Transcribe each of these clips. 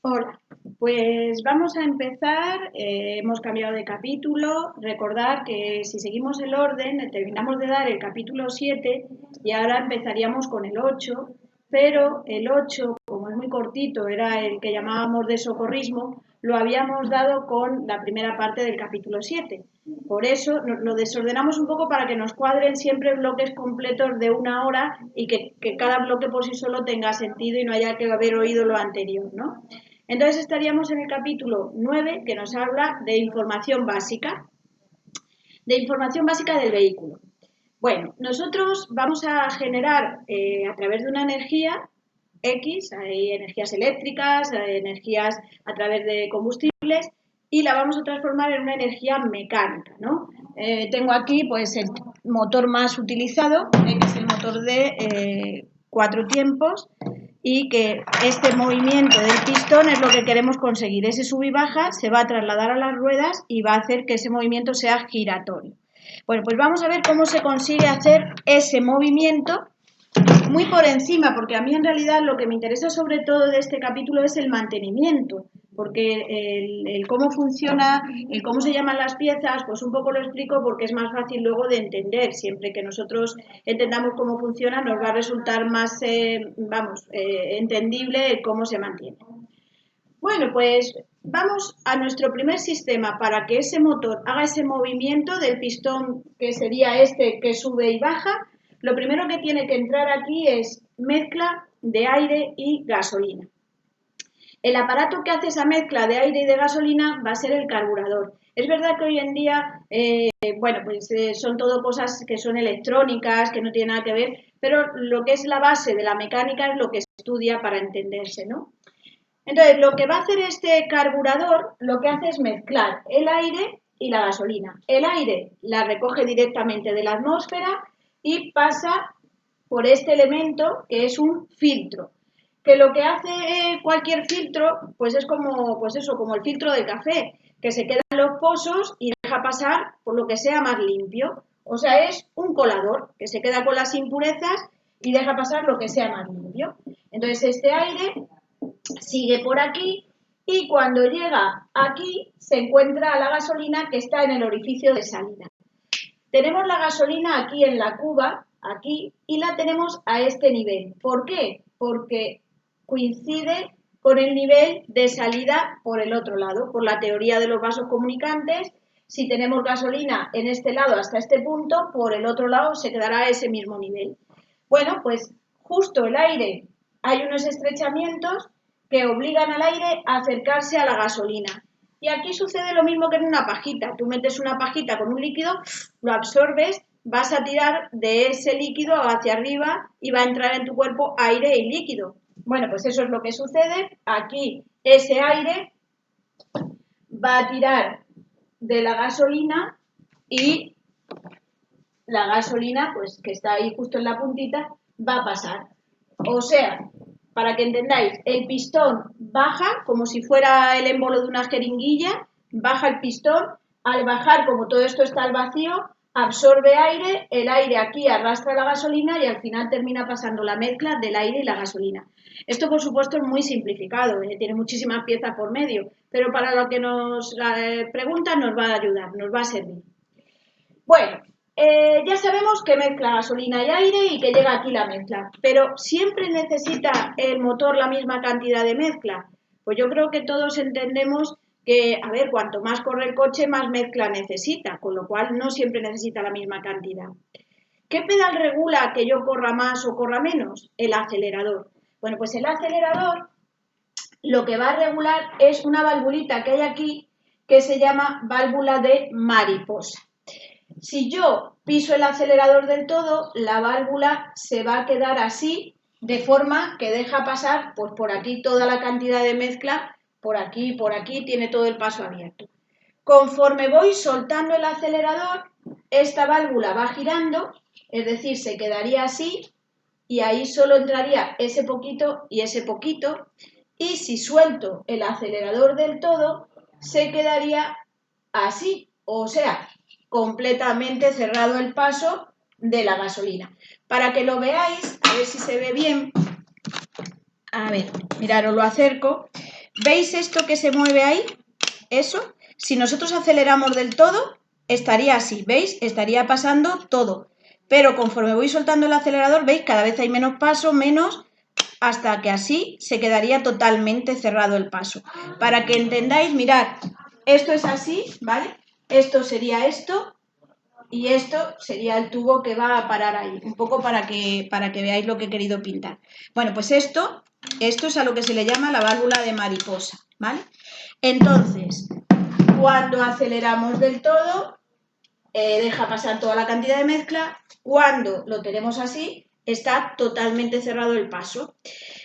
Hola, pues vamos a empezar, hemos cambiado de capítulo, recordar que si seguimos el orden, terminamos de dar el capítulo 7 y ahora empezaríamos con el 8, pero el 8, como es muy cortito, era el que llamábamos de socorrismo, lo habíamos dado con la primera parte del capítulo 7. Por eso lo desordenamos un poco para que nos cuadren siempre bloques completos de una hora y que cada bloque por sí solo tenga sentido y no haya que haber oído lo anterior, ¿no? Entonces estaríamos en el capítulo 9 que nos habla de información básica del vehículo. Bueno, nosotros vamos a generar a través de una energía X, hay energías eléctricas, hay energías a través de combustibles y la vamos a transformar en una energía mecánica, ¿no? Tengo aquí pues el motor más utilizado, que es el motor de 4 tiempos, y que este movimiento del pistón es lo que queremos conseguir. Ese sub y baja se va a trasladar a las ruedas y va a hacer que ese movimiento sea giratorio. Bueno, pues vamos a ver cómo se consigue hacer ese movimiento muy por encima, porque a mí en realidad lo que me interesa sobre todo de este capítulo es el mantenimiento, porque el cómo funciona, el cómo se llaman las piezas, pues un poco lo explico porque es más fácil luego de entender. Siempre que nosotros entendamos cómo funciona, nos va a resultar más, entendible cómo se mantiene. Bueno, pues vamos a nuestro primer sistema para que ese motor haga ese movimiento del pistón, que sería este que sube y baja. Lo primero que tiene que entrar aquí es mezcla de aire y gasolina. El aparato que hace esa mezcla de aire y de gasolina va a ser el carburador. Es verdad que hoy en día, son todo cosas que son electrónicas, que no tienen nada que ver, pero lo que es la base de la mecánica es lo que se estudia para entenderse, ¿no? Entonces, lo que va a hacer este carburador, lo que hace es mezclar el aire y la gasolina. El aire la recoge directamente de la atmósfera y pasa por este elemento que es un filtro. Que lo que hace cualquier filtro, pues es como el filtro de café, que se queda en los pozos y deja pasar por lo que sea más limpio. O sea, es un colador que se queda con las impurezas y deja pasar lo que sea más limpio. Entonces, este aire sigue por aquí y cuando llega aquí se encuentra la gasolina que está en el orificio de salida. Tenemos la gasolina aquí en la cuba, aquí, y la tenemos a este nivel. ¿Por qué? Porque coincide con el nivel de salida por el otro lado, por la teoría de los vasos comunicantes. Si tenemos gasolina en este lado hasta este punto, por el otro lado se quedará a ese mismo nivel. Bueno, pues justo el aire, hay unos estrechamientos que obligan al aire a acercarse a la gasolina. Y aquí sucede lo mismo que en una pajita. Tú metes una pajita con un líquido, lo absorbes, vas a tirar de ese líquido hacia arriba y va a entrar en tu cuerpo aire y líquido. Bueno, pues eso es lo que sucede. Aquí ese aire va a tirar de la gasolina y la gasolina, pues que está ahí justo en la puntita, va a pasar. O sea, para que entendáis, el pistón baja como si fuera el émbolo de una jeringuilla, baja el pistón, al bajar, como todo esto está al vacío, absorbe aire, el aire aquí arrastra la gasolina y al final termina pasando la mezcla del aire y la gasolina. Esto, por supuesto, es muy simplificado, tiene muchísimas piezas por medio, pero para lo que nos preguntan nos va a ayudar, nos va a servir. Bueno, ya sabemos que mezcla gasolina y aire y que llega aquí la mezcla, pero ¿siempre necesita el motor la misma cantidad de mezcla? Pues yo creo que todos entendemos que, a ver, cuanto más corre el coche, más mezcla necesita, con lo cual no siempre necesita la misma cantidad. ¿Qué pedal regula que yo corra más o corra menos? El acelerador. Bueno, pues el acelerador lo que va a regular es una valvulita que hay aquí que se llama válvula de mariposa. Si yo piso el acelerador del todo, la válvula se va a quedar así, de forma que deja pasar pues, por aquí toda la cantidad de mezcla, por aquí, tiene todo el paso abierto. Conforme voy soltando el acelerador, esta válvula va girando, es decir, se quedaría así, y ahí solo entraría ese poquito y ese poquito, y si suelto el acelerador del todo, se quedaría así, o sea, completamente cerrado el paso de la gasolina. Para que lo veáis, a ver si se ve bien. A ver, mirad, os lo acerco. ¿Veis esto que se mueve ahí? Eso, si nosotros aceleramos del todo, estaría así, ¿veis? Estaría pasando todo. Pero conforme voy soltando el acelerador, ¿veis? Cada vez hay menos paso, menos, hasta que así se quedaría totalmente cerrado el paso. Para que entendáis, mirad, esto es así, ¿vale? Esto sería esto y esto sería el tubo que va a parar ahí. Un poco para que veáis lo que he querido pintar. Bueno, pues esto es a lo que se le llama la válvula de mariposa, ¿vale? Entonces, cuando aceleramos del todo, deja pasar toda la cantidad de mezcla. Cuando lo tenemos así, está totalmente cerrado el paso.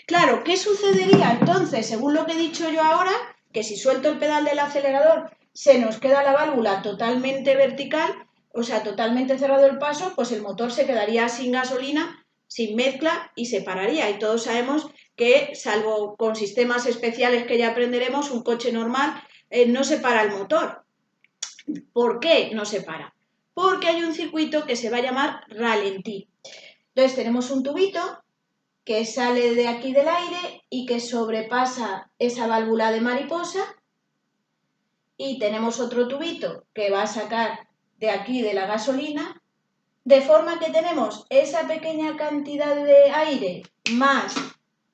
Claro, ¿qué sucedería entonces? Según lo que he dicho yo ahora, que si suelto el pedal del acelerador, se nos queda la válvula totalmente vertical, o sea, totalmente cerrado el paso, pues el motor se quedaría sin gasolina, sin mezcla y se pararía. Y todos sabemos que, salvo con sistemas especiales que ya aprenderemos, un coche normal no se para el motor. ¿Por qué no se para? Porque hay un circuito que se va a llamar ralentí. Entonces tenemos un tubito que sale de aquí del aire y que sobrepasa esa válvula de mariposa, y tenemos otro tubito que va a sacar de aquí de la gasolina, de forma que tenemos esa pequeña cantidad de aire más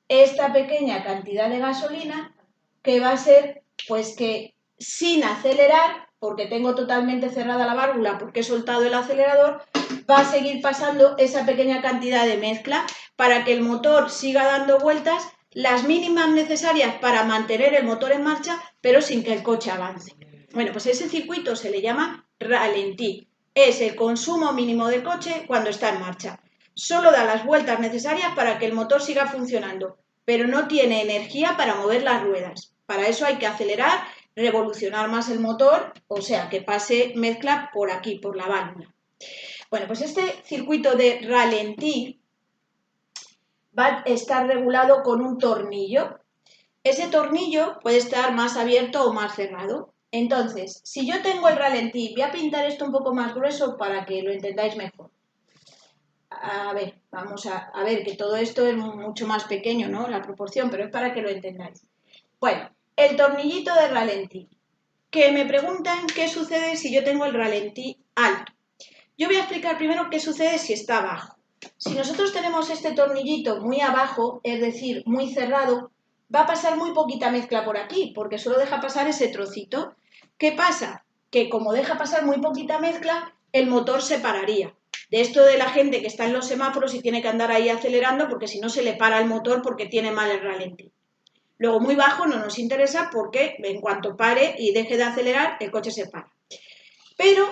esta pequeña cantidad de gasolina, que va a ser pues que sin acelerar, porque tengo totalmente cerrada la válvula porque he soltado el acelerador, va a seguir pasando esa pequeña cantidad de mezcla para que el motor siga dando vueltas, las mínimas necesarias para mantener el motor en marcha, pero sin que el coche avance. Bueno, pues ese circuito se le llama ralentí. Es el consumo mínimo del coche cuando está en marcha. Solo da las vueltas necesarias para que el motor siga funcionando, pero no tiene energía para mover las ruedas. Para eso hay que acelerar, revolucionar más el motor, o sea, que pase mezcla por aquí, por la válvula. Bueno, pues este circuito de ralentí va a estar regulado con un tornillo. Ese tornillo puede estar más abierto o más cerrado. Entonces, si yo tengo el ralentí, voy a pintar esto un poco más grueso para que lo entendáis mejor. A ver, vamos a ver que todo esto es mucho más pequeño, ¿no? La proporción, pero es para que lo entendáis. Bueno, el tornillito de ralentí. Que me preguntan qué sucede si yo tengo el ralentí alto. Yo voy a explicar primero qué sucede si está bajo. Si nosotros tenemos este tornillito muy abajo, es decir, muy cerrado, va a pasar muy poquita mezcla por aquí, porque solo deja pasar ese trocito. ¿Qué pasa? Que como deja pasar muy poquita mezcla, el motor se pararía. De esto de la gente que está en los semáforos y tiene que andar ahí acelerando, porque si no se le para el motor porque tiene mal el ralentí. Luego muy bajo no nos interesa porque en cuanto pare y deje de acelerar, el coche se para. Pero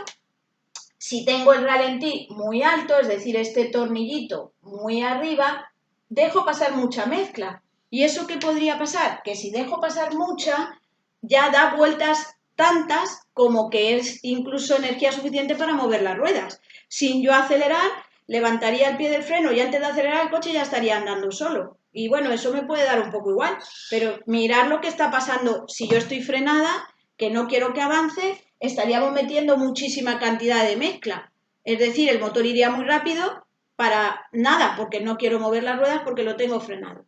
si tengo el ralentí muy alto, es decir, este tornillito muy arriba, dejo pasar mucha mezcla. ¿Y eso qué podría pasar? Que si dejo pasar mucha, ya da vueltas tantas como que es incluso energía suficiente para mover las ruedas. Sin yo acelerar, levantaría el pie del freno y antes de acelerar el coche ya estaría andando solo. Y bueno, eso me puede dar un poco igual, pero mirar lo que está pasando si yo estoy frenada, que no quiero que avance, estaríamos metiendo muchísima cantidad de mezcla. Es decir, el motor iría muy rápido para nada, porque no quiero mover las ruedas porque lo tengo frenado.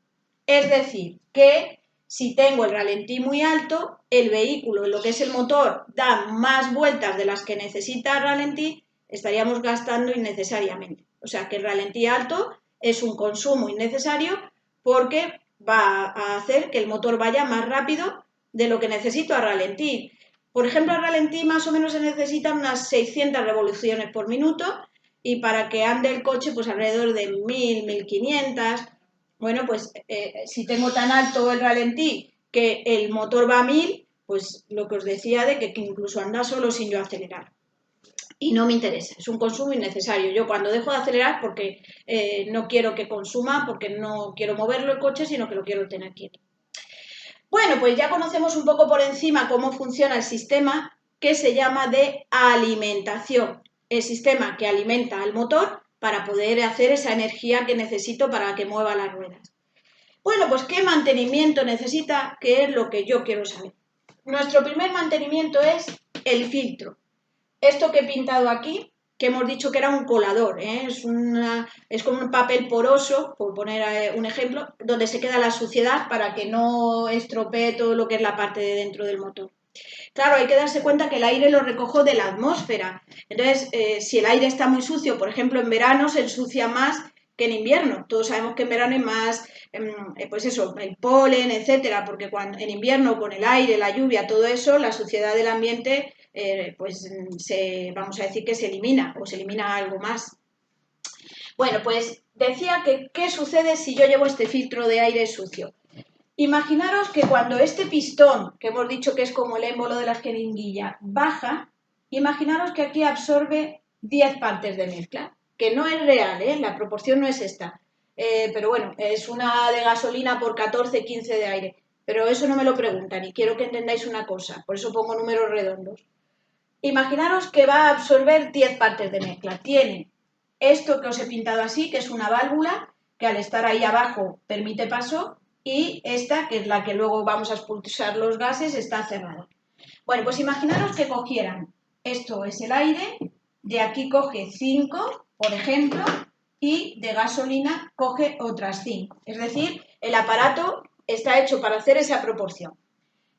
Es decir, que si tengo el ralentí muy alto, el vehículo, en lo que es el motor, da más vueltas de las que necesita el ralentí, estaríamos gastando innecesariamente. O sea que el ralentí alto es un consumo innecesario porque va a hacer que el motor vaya más rápido de lo que necesito a ralentí. Por ejemplo, a ralentí más o menos se necesitan unas 600 revoluciones por minuto y para que ande el coche pues alrededor de 1000, 1500. Bueno, pues si tengo tan alto el ralentí que el motor va a 1000, pues lo que os decía de que incluso anda solo sin yo acelerar. Y no me interesa, es un consumo innecesario. Yo cuando dejo de acelerar porque no quiero que consuma, porque no quiero moverlo el coche, sino que lo quiero tener quieto. Bueno, pues ya conocemos un poco por encima cómo funciona el sistema que se llama de alimentación. El sistema que alimenta al motor para poder hacer esa energía que necesito para que mueva las ruedas. Bueno, pues ¿qué mantenimiento necesita? Que es lo que yo quiero saber. Nuestro primer mantenimiento es el filtro. Esto que he pintado aquí que hemos dicho que era un colador, ¿eh? Es como un papel poroso, por poner un ejemplo, donde se queda la suciedad para que no estropee todo lo que es la parte de dentro del motor. Claro, hay que darse cuenta que el aire lo recojo de la atmósfera. Entonces, si el aire está muy sucio, por ejemplo, en verano se ensucia más que en invierno. Todos sabemos que en verano hay más, pues eso, el polen, etcétera, porque en invierno con el aire, la lluvia, todo eso, la suciedad del ambiente, pues vamos a decir que se elimina o se elimina algo más. Bueno, pues decía que ¿qué sucede si yo llevo este filtro de aire sucio? Imaginaros que cuando este pistón, que hemos dicho que es como el émbolo de la jeringuilla, baja, imaginaros que aquí absorbe 10 partes de mezcla, que no es real, ¿eh? La proporción no es esta. Pero bueno, es una de gasolina por 14, 15 de aire. Pero eso no me lo preguntan y quiero que entendáis una cosa, por eso pongo números redondos. Imaginaros que va a absorber 10 partes de mezcla. Tiene esto que os he pintado así, que es una válvula, que al estar ahí abajo permite paso, y esta, que es la que luego vamos a expulsar los gases, está cerrada. Bueno, pues imaginaros que cogieran, esto es el aire, de aquí coge 5, por ejemplo, y de gasolina coge otras 5. Es decir, el aparato está hecho para hacer esa proporción.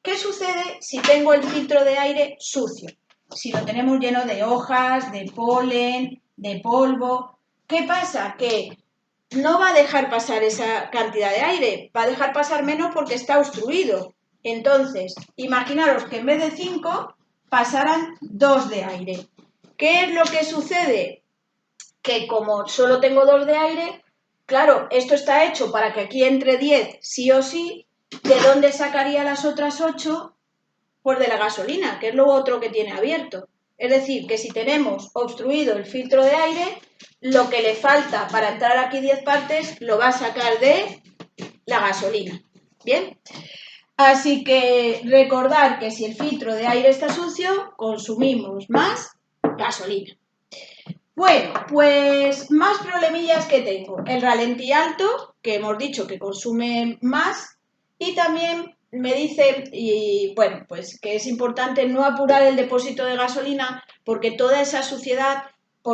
¿Qué sucede si tengo el filtro de aire sucio? Si lo tenemos lleno de hojas, de polen, de polvo. ¿Qué pasa? Que no va a dejar pasar esa cantidad de aire, va a dejar pasar menos porque está obstruido. Entonces, imaginaros que en vez de 5 pasaran 2 de aire. ¿Qué es lo que sucede? Que como solo tengo 2 de aire, claro, esto está hecho para que aquí entre 10 sí o sí. ¿De dónde sacaría las otras 8? Pues de la gasolina, que es lo otro que tiene abierto. Es decir, que si tenemos obstruido el filtro de aire, lo que le falta para entrar aquí 10 partes lo va a sacar de la gasolina. ¿Bien? Así que recordar que si el filtro de aire está sucio, consumimos más gasolina. Bueno, pues más problemillas que tengo. El ralentí alto, que hemos dicho que consume más, y también me dice, y bueno, pues que es importante no apurar el depósito de gasolina porque toda esa suciedad,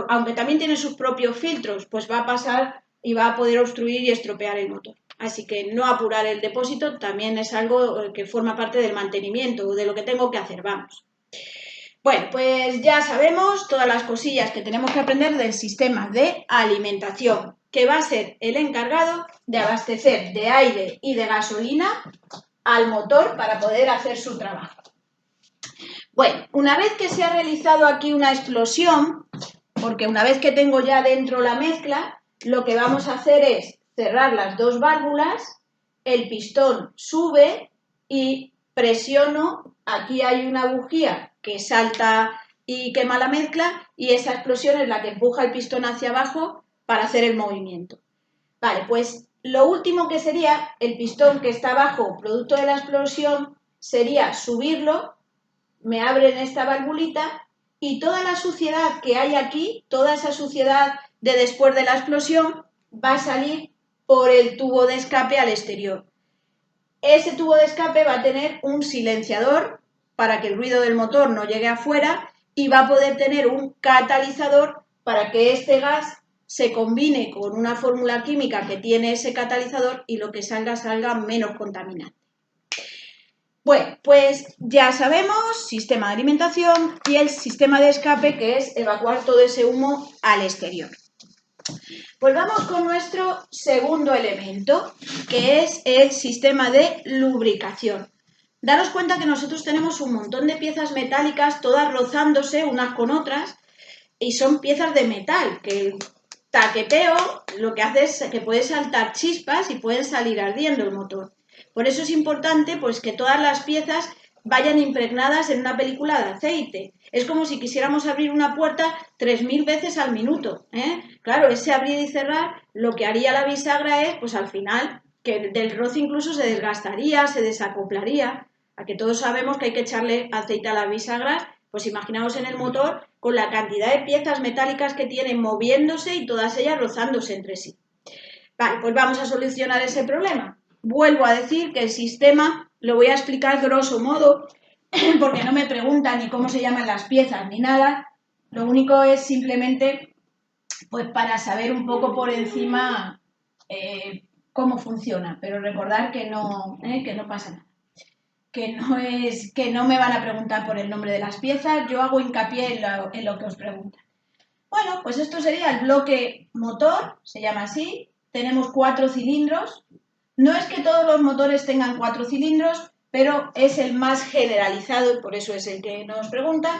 aunque también tiene sus propios filtros, pues va a pasar y va a poder obstruir y estropear el motor. Así que no apurar el depósito también es algo que forma parte del mantenimiento o de lo que tengo que hacer, vamos. Bueno, pues ya sabemos todas las cosillas que tenemos que aprender del sistema de alimentación, que va a ser el encargado de abastecer de aire y de gasolina al motor para poder hacer su trabajo. Bueno, una vez que se ha realizado aquí una explosión, porque una vez que tengo ya dentro la mezcla, lo que vamos a hacer es cerrar las dos válvulas, el pistón sube y presiono, aquí hay una bujía que salta y quema la mezcla y esa explosión es la que empuja el pistón hacia abajo para hacer el movimiento. Vale, pues lo último que sería el pistón que está abajo, producto de la explosión, sería subirlo, me abren esta valvulita y toda la suciedad que hay aquí, toda esa suciedad de después de la explosión, va a salir por el tubo de escape al exterior. Ese tubo de escape va a tener un silenciador para que el ruido del motor no llegue afuera y va a poder tener un catalizador para que este gas se combine con una fórmula química que tiene ese catalizador y lo que salga menos contaminante. Bueno, pues ya sabemos, sistema de alimentación y el sistema de escape, que es evacuar todo ese humo al exterior. Pues vamos con nuestro segundo elemento, que es el sistema de lubricación. Daros cuenta que nosotros tenemos un montón de piezas metálicas, todas rozándose unas con otras, y son piezas de metal, que el taqueteo lo que hace es que puede saltar chispas y pueden salir ardiendo el motor. Por eso es importante pues, que todas las piezas vayan impregnadas en una película de aceite. Es como si quisiéramos abrir una puerta 3000 veces al minuto, ¿eh? Claro, ese abrir y cerrar, lo que haría la bisagra es, pues al final, que del roce incluso se desgastaría, se desacoplaría. A que todos sabemos que hay que echarle aceite a las bisagras, pues imaginaos en el motor con la cantidad de piezas metálicas que tienen moviéndose y todas ellas rozándose entre sí. Vale, pues vamos a solucionar ese problema. Vuelvo a decir que el sistema lo voy a explicar grosso modo, porque no me preguntan ni cómo se llaman las piezas ni nada, Lo único es simplemente pues para saber un poco por encima cómo funciona, pero recordar que no pasa nada. Que no me van a preguntar por el nombre de las piezas, yo hago hincapié en lo que os preguntan. Bueno, pues esto sería el bloque motor, se llama así, tenemos 4 cilindros, no es que todos los motores tengan 4 cilindros, pero es el más generalizado y por eso es el que nos preguntan.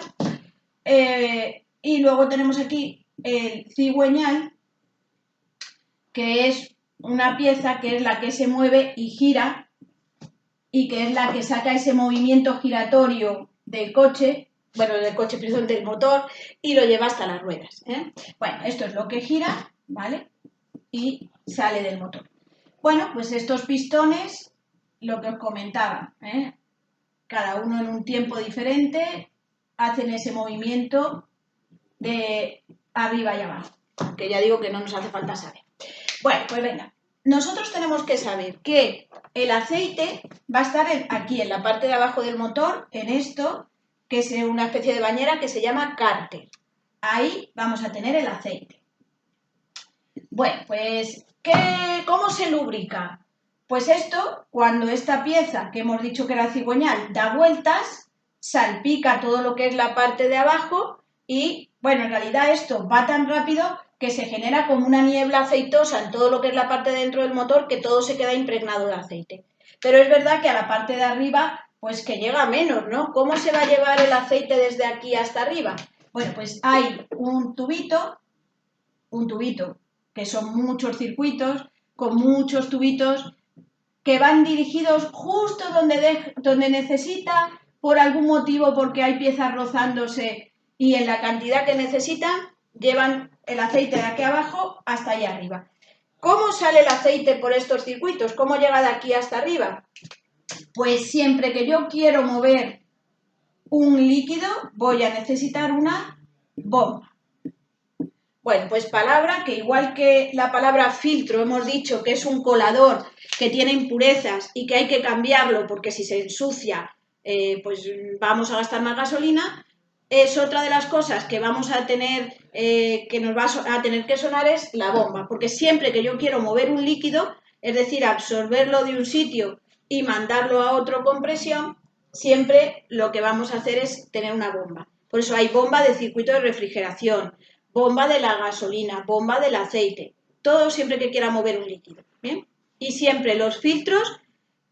Y luego tenemos aquí el cigüeñal, que es una pieza que es la que se mueve y gira y que es la que saca ese movimiento giratorio del coche, perdón, del motor y lo lleva hasta las ruedas. Bueno, esto es lo que gira, ¿vale? Y sale del motor. Bueno, pues estos pistones, lo que os comentaba, cada uno en un tiempo diferente, hacen ese movimiento de arriba y abajo, que ya digo que no nos hace falta saber. Bueno, pues venga, nosotros tenemos que saber que el aceite va a estar aquí, en la parte de abajo del motor, en esto, que es una especie de bañera que se llama cárter. Ahí vamos a tener el aceite. Bueno, pues, ¿cómo se lubrica? Pues esto, cuando esta pieza, que hemos dicho que era cigüeñal, da vueltas, salpica todo lo que es la parte de abajo y, bueno, en realidad esto va tan rápido que se genera como una niebla aceitosa en todo lo que es la parte de dentro del motor, que todo se queda impregnado de aceite. Pero es verdad que a la parte de arriba, pues que llega menos, ¿no? ¿Cómo se va a llevar el aceite desde aquí hasta arriba? Bueno, pues hay un tubito, que son muchos circuitos, con muchos tubitos que van dirigidos justo donde necesita, por algún motivo, porque hay piezas rozándose y en la cantidad que necesitan, llevan el aceite de aquí abajo hasta allá arriba. ¿Cómo sale el aceite por estos circuitos? ¿Cómo llega de aquí hasta arriba? Pues siempre que yo quiero mover un líquido, voy a necesitar una bomba. Bueno, pues palabra que igual que la palabra filtro hemos dicho que es un colador que tiene impurezas y que hay que cambiarlo porque si se ensucia pues vamos a gastar más gasolina, es otra de las cosas que vamos a tener que nos va a tener que sonar es la bomba, porque siempre que yo quiero mover un líquido, es decir, absorberlo de un sitio y mandarlo a otro con presión, siempre lo que vamos a hacer es tener una bomba. Por eso hay bomba de circuito de refrigeración, bomba de la gasolina, bomba del aceite, todo siempre que quiera mover un líquido. ¿Bien? Y siempre los filtros,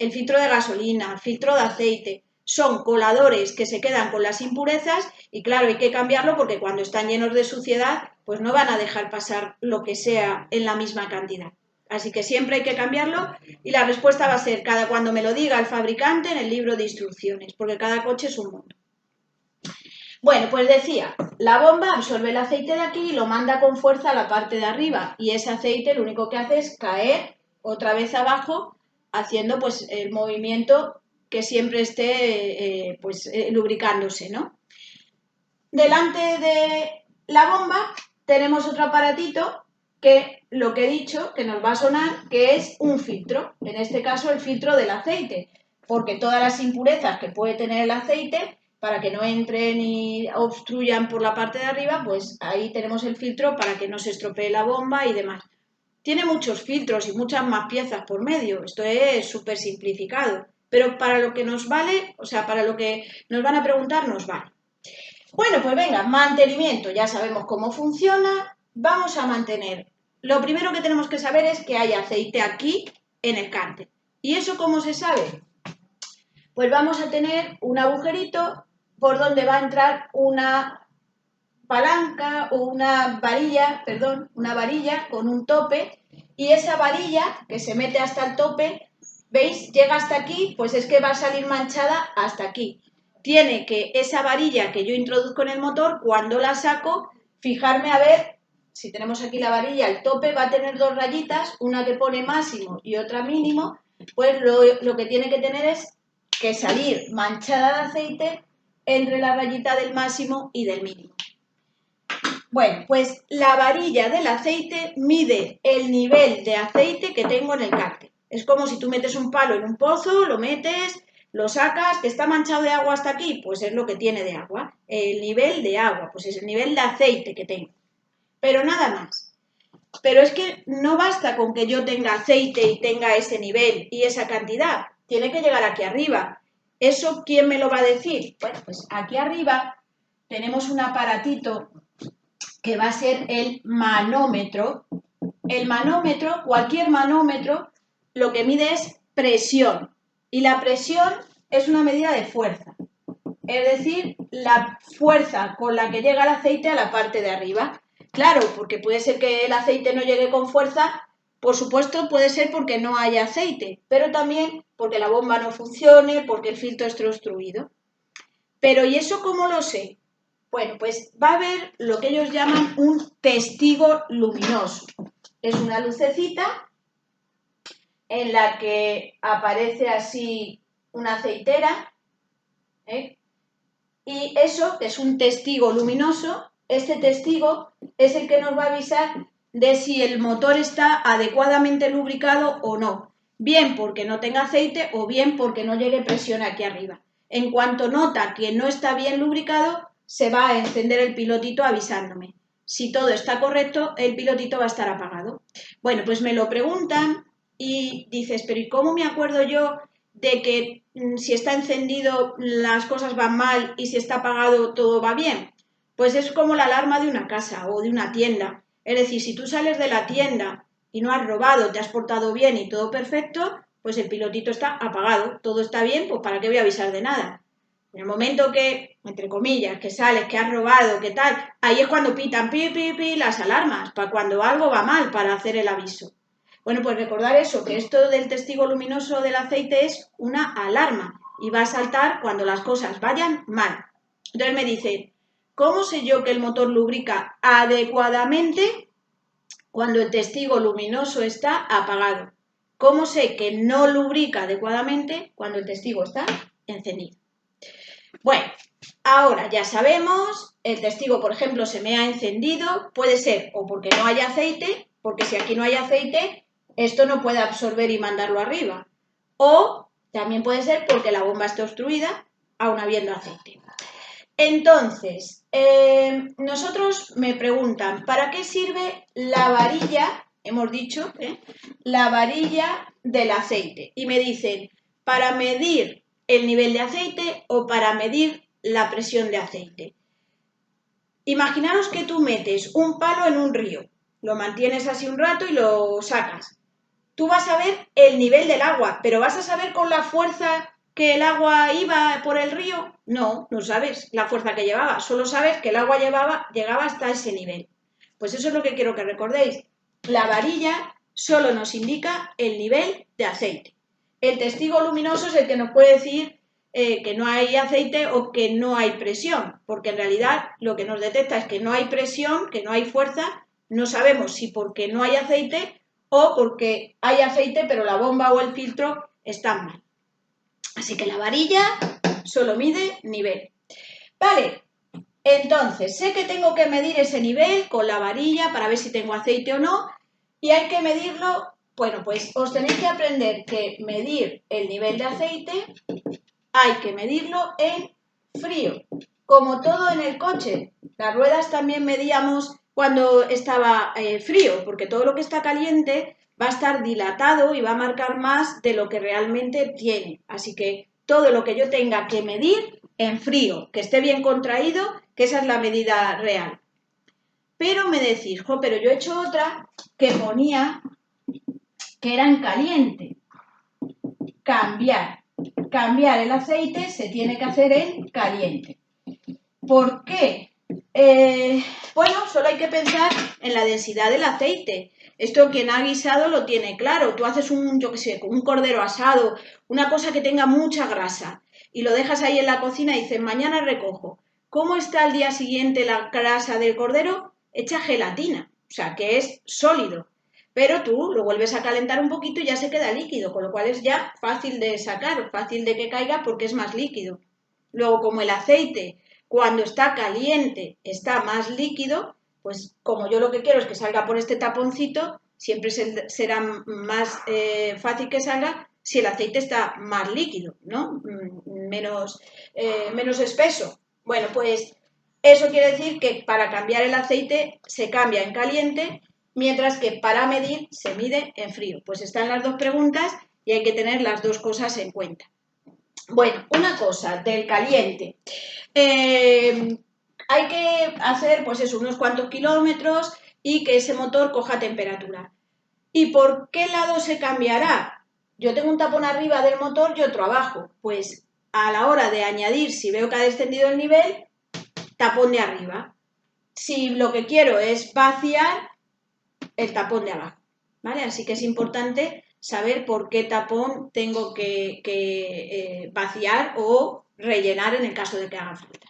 el filtro de gasolina, el filtro de aceite, son coladores que se quedan con las impurezas y claro, hay que cambiarlo porque cuando están llenos de suciedad, pues no van a dejar pasar lo que sea en la misma cantidad. Así que siempre hay que cambiarlo y la respuesta va a ser cuando me lo diga el fabricante en el libro de instrucciones, porque cada coche es un mundo. Bueno, pues decía, la bomba absorbe el aceite de aquí y lo manda con fuerza a la parte de arriba y ese aceite lo único que hace es caer otra vez abajo haciendo pues el movimiento que siempre esté lubricándose, ¿no? Delante de la bomba tenemos otro aparatito que lo que he dicho, que nos va a sonar, que es un filtro, en este caso el filtro del aceite, porque todas las impurezas que puede tener el aceite, para que no entren y obstruyan por la parte de arriba, pues ahí tenemos el filtro para que no se estropee la bomba y demás. Tiene muchos filtros y muchas más piezas por medio, esto es súper simplificado, pero para lo que nos vale, o sea, para lo que nos van a preguntar, nos vale. Bueno, pues venga, mantenimiento, ya sabemos cómo funciona, vamos a mantener. Lo primero que tenemos que saber es que hay aceite aquí en el cárter. ¿Y eso cómo se sabe? Pues vamos a tener un agujerito por donde va a entrar una palanca o una varilla con un tope y esa varilla que se mete hasta el tope, ¿veis? Llega hasta aquí, pues es que va a salir manchada hasta aquí. Tiene que esa varilla que yo introduzco en el motor, cuando la saco, fijarme a ver, si tenemos aquí la varilla, el tope va a tener dos rayitas, una que pone máximo y otra mínimo, pues lo que tiene que tener es que salir manchada de aceite entre la rayita del máximo y del mínimo. Bueno, pues la varilla del aceite mide el nivel de aceite que tengo en el cárter. Es como si tú metes un palo en un pozo, lo metes, Lo sacas, que está manchado de agua hasta aquí, pues es lo que tiene de agua. El nivel de agua, pues es el nivel de aceite que tengo. Pero nada más. Pero es que no basta con que yo tenga aceite y tenga ese nivel y esa cantidad. Tiene que llegar aquí arriba. ¿Eso quién me lo va a decir? Bueno, pues aquí arriba tenemos un aparatito que va a ser el manómetro. El manómetro, cualquier manómetro, lo que mide es presión. Y la presión es una medida de fuerza. Es decir, la fuerza con la que llega el aceite a la parte de arriba. Claro, porque puede ser que el aceite no llegue con fuerza, por supuesto puede ser porque no haya aceite, pero también porque la bomba no funcione, porque el filtro esté obstruido. Pero ¿y eso cómo lo sé? Bueno, pues va a haber lo que ellos llaman un testigo luminoso. Es una lucecita en la que aparece así una aceitera, ¿eh? Y eso, que es un testigo luminoso, este testigo es el que nos va a avisar de si el motor está adecuadamente lubricado o no. Bien porque no tenga aceite o bien porque no llegue presión aquí arriba. En cuanto nota que no está bien lubricado, se va a encender el pilotito avisándome. Si todo está correcto, el pilotito va a estar apagado. Bueno, pues me lo preguntan y dices, pero ¿y cómo me acuerdo yo de que si está encendido las cosas van mal y si está apagado todo va bien? Pues es como la alarma de una casa o de una tienda. Es decir, si tú sales de la tienda y no has robado, te has portado bien y todo perfecto, pues el pilotito está apagado, todo está bien, pues ¿para qué voy a avisar de nada? En el momento que, entre comillas, que sales, que has robado, que tal, ahí es cuando pitan pi, pi, pi las alarmas, para cuando algo va mal, para hacer el aviso. Bueno, pues recordar eso, que esto del testigo luminoso del aceite es una alarma y va a saltar cuando las cosas vayan mal. Entonces me dice, ¿cómo sé yo que el motor lubrica adecuadamente cuando el testigo luminoso está apagado? ¿Cómo sé que no lubrica adecuadamente cuando el testigo está encendido? Bueno, ahora ya sabemos, el testigo, por ejemplo, se me ha encendido, puede ser o porque no hay aceite, porque si aquí no hay aceite, esto no puede absorber y mandarlo arriba. O también puede ser porque la bomba está obstruida, aún habiendo aceite. Entonces, nosotros me preguntan, ¿para qué sirve la varilla? Hemos dicho, la varilla del aceite. Y me dicen, para medir el nivel de aceite o para medir la presión de aceite. Imaginaros que tú metes un palo en un río, lo mantienes así un rato y lo sacas. Tú vas a ver el nivel del agua, pero ¿vas a saber con la fuerza que el agua iba por el río? No, no sabes la fuerza que llevaba, solo sabes que el agua llegaba hasta ese nivel. Pues eso es lo que quiero que recordéis. La varilla solo nos indica el nivel de aceite. El testigo luminoso es el que nos puede decir que no hay aceite o que no hay presión, porque en realidad lo que nos detecta es que no hay presión, que no hay fuerza, no sabemos si porque no hay aceite o porque hay aceite pero la bomba o el filtro están mal. Así que la varilla solo mide nivel. Vale, entonces sé que tengo que medir ese nivel con la varilla para ver si tengo aceite o no y hay que medirlo, bueno, pues os tenéis que aprender que medir el nivel de aceite hay que medirlo en frío, como todo en el coche. Las ruedas también medíamos cuando estaba frío, porque todo lo que está caliente va a estar dilatado y va a marcar más de lo que realmente tiene. Así que todo lo que yo tenga que medir en frío, que esté bien contraído, que esa es la medida real. Pero me decís, jo, pero yo he hecho otra que ponía que era en caliente. Cambiar el aceite se tiene que hacer en caliente. ¿Por qué? Bueno, solo hay que pensar en la densidad del aceite. Esto quien ha guisado lo tiene claro. Tú haces un cordero asado, una cosa que tenga mucha grasa y lo dejas ahí en la cocina y dices, mañana recojo. ¿Cómo está al día siguiente la grasa del cordero? Hecha gelatina, o sea, que es sólido. Pero tú lo vuelves a calentar un poquito y ya se queda líquido, con lo cual es ya fácil de sacar, fácil de que caiga porque es más líquido. Luego, como el aceite cuando está caliente está más líquido, pues como yo lo que quiero es que salga por este taponcito, siempre será más fácil que salga si el aceite está más líquido, ¿no? Menos espeso. Bueno, pues eso quiere decir que para cambiar el aceite se cambia en caliente, mientras que para medir se mide en frío. Pues están las dos preguntas y hay que tener las dos cosas en cuenta. Bueno, una cosa del caliente. Hay que hacer, pues eso, unos cuantos kilómetros y que ese motor coja temperatura. ¿Y por qué lado se cambiará? Yo tengo un tapón arriba del motor y otro abajo. Pues a la hora de añadir, si veo que ha descendido el nivel, tapón de arriba. Si lo que quiero es vaciar, el tapón de abajo, ¿vale? Así que es importante saber por qué tapón tengo que vaciar o rellenar en el caso de que haga falta.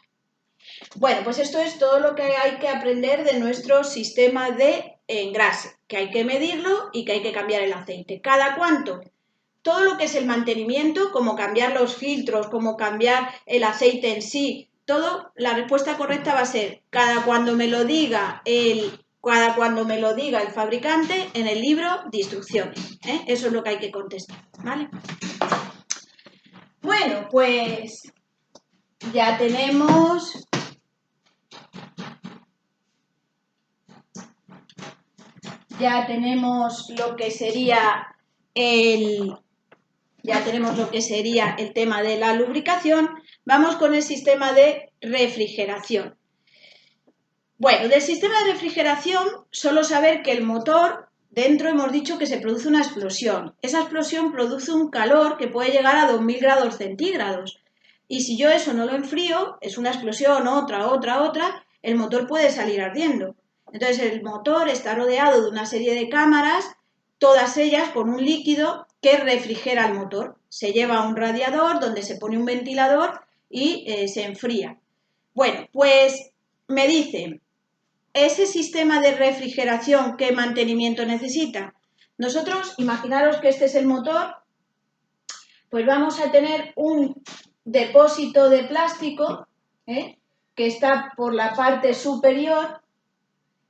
Bueno, pues esto es todo lo que hay que aprender de nuestro sistema de engrase, que hay que medirlo y que hay que cambiar el aceite. ¿Cada cuánto? Todo lo que es el mantenimiento, como cambiar los filtros, como cambiar el aceite en sí, todo, la respuesta correcta va a ser cada cuando me lo diga el fabricante en el libro de instrucciones. Eso es lo que hay que contestar, ¿vale? Bueno, pues ya tenemos lo que sería el tema de la lubricación. Vamos con el sistema de refrigeración. Bueno, del sistema de refrigeración, solo saber que el motor, dentro hemos dicho que se produce una explosión. Esa explosión produce un calor que puede llegar a 2000 grados centígrados. Y si yo eso no lo enfrío, es una explosión, otra, el motor puede salir ardiendo. Entonces el motor está rodeado de una serie de cámaras, todas ellas con un líquido que refrigera el motor. Se lleva a un radiador donde se pone un ventilador y se enfría. Bueno, pues me dicen, ¿ese sistema de refrigeración qué mantenimiento necesita? Nosotros, imaginaros que este es el motor, pues vamos a tener un depósito de plástico que está por la parte superior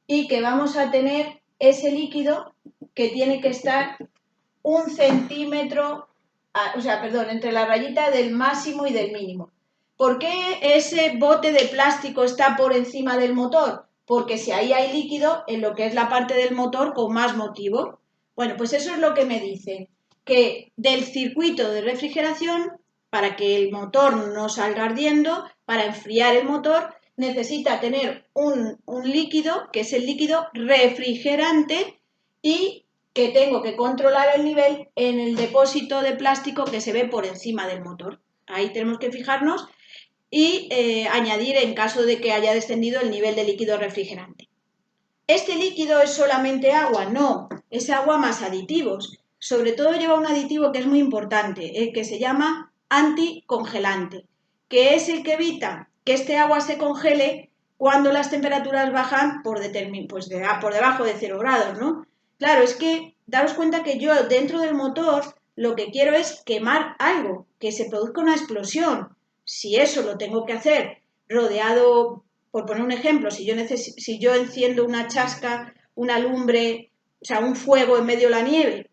y que vamos a tener ese líquido que tiene que estar 1 centímetro, entre la rayita del máximo y del mínimo. ¿Por qué ese bote de plástico está por encima del motor? Porque si ahí hay líquido, en lo que es la parte del motor, con más motivo. Bueno, pues eso es lo que me dicen, que del circuito de refrigeración, para que el motor no salga ardiendo, para enfriar el motor, necesita tener un líquido, que es el líquido refrigerante, y que tengo que controlar el nivel en el depósito de plástico que se ve por encima del motor. Ahí tenemos que fijarnos y añadir en caso de que haya descendido el nivel de líquido refrigerante. ¿Este líquido es solamente agua? No, es agua más aditivos. Sobre todo lleva un aditivo que es muy importante, el que se llama anticongelante, que es el que evita que este agua se congele cuando las temperaturas bajan por debajo de 0 grados, ¿no? Claro, es que daros cuenta que yo dentro del motor lo que quiero es quemar algo, que se produzca una explosión. Si eso lo tengo que hacer rodeado, por poner un ejemplo, si yo enciendo una chasca, una lumbre, o sea, un fuego en medio de la nieve,